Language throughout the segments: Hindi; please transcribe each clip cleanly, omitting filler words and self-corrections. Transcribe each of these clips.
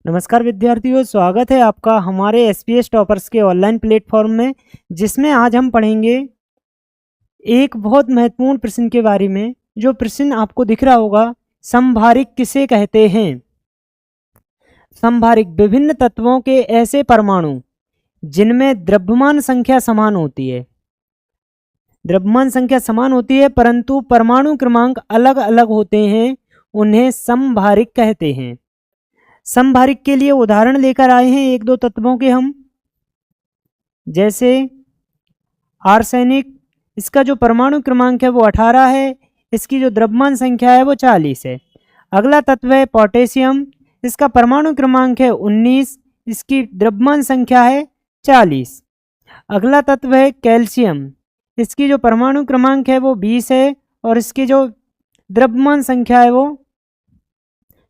नमस्कार विद्यार्थियों, स्वागत है आपका हमारे एसपीएस टॉपर्स के ऑनलाइन प्लेटफॉर्म में, जिसमें आज हम पढ़ेंगे एक बहुत महत्वपूर्ण प्रश्न के बारे में। जो प्रश्न आपको दिख रहा होगा, समभारिक किसे कहते हैं। समभारिक विभिन्न तत्वों के ऐसे परमाणु जिनमें द्रव्यमान संख्या समान होती है। द्रव्यमान संख्या समान होती है परंतु परमाणु क्रमांक अलग अलग होते हैं, उन्हें समभारिक कहते हैं। समभारिक के लिए उदाहरण लेकर आए हैं एक दो तत्वों के हम, जैसे आर्सेनिक। इसका जो परमाणु क्रमांक है वो 18 है, इसकी जो द्रव्यमान संख्या है वो 40 है। अगला तत्व है पोटेशियम। इसका परमाणु क्रमांक है 19, इसकी द्रव्यमान संख्या है 40। अगला तत्व है कैल्शियम। इसकी जो परमाणु क्रमांक है वो 20 है और इसकी जो द्रव्यमान संख्या है वो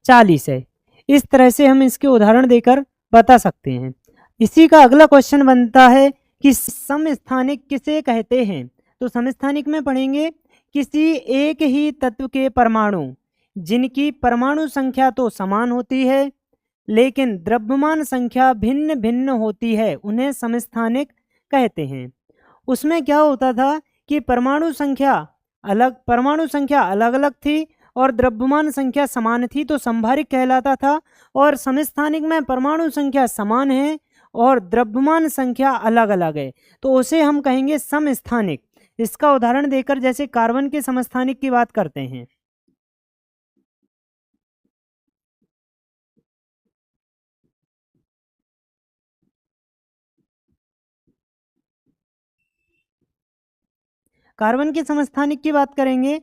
40 है। इस तरह से हम इसके उदाहरण देकर बता सकते हैं। इसी का अगला क्वेश्चन बनता है कि समस्थानिक किसे कहते हैं। तो समस्थानिक में पढ़ेंगे किसी एक ही तत्व के परमाणु जिनकी परमाणु संख्या तो समान होती है लेकिन द्रव्यमान संख्या भिन्न भिन्न होती है, उन्हें समस्थानिक कहते हैं। उसमें क्या होता था कि परमाणु संख्या अलग अलग थी और द्रव्यमान संख्या समान थी, तो समभारिक कहलाता था। और समस्थानिक में परमाणु संख्या समान है और द्रव्यमान संख्या अलग अलग है, तो उसे हम कहेंगे समस्थानिक। इसका उदाहरण देकर जैसे कार्बन के समस्थानिक की बात करते हैं। कार्बन के समस्थानिक की बात करेंगे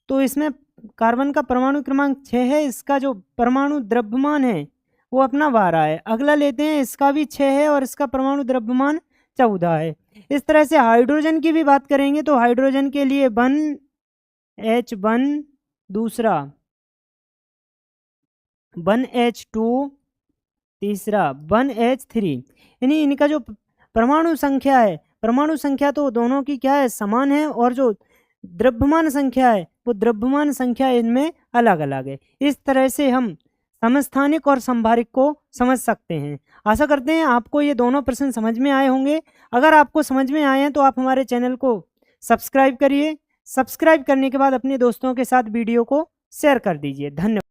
तो इसमें कार्बन का परमाणु क्रमांक 6 है, इसका जो परमाणु द्रव्यमान है वो अपना 12 है। अगला लेते हैं, इसका भी 6 है और इसका परमाणु द्रव्यमान 14 है। इस तरह से हाइड्रोजन की भी बात करेंगे तो हाइड्रोजन के लिए 1H1, दूसरा 1H2, तीसरा 1H3। यानी इनका जो परमाणु संख्या है, परमाणु संख्या तो दोनों की क्या है, समान है, और जो द्रव्यमान संख्या है वो द्रव्यमान संख्या इनमें अलग अलग है। इस तरह से हम समस्थानिक और समभारिक को समझ सकते हैं। आशा करते हैं आपको ये दोनों प्रश्न समझ में आए होंगे। अगर आपको समझ में आए हैं तो आप हमारे चैनल को सब्सक्राइब करिए। सब्सक्राइब करने के बाद अपने दोस्तों के साथ वीडियो को शेयर कर दीजिए। धन्यवाद।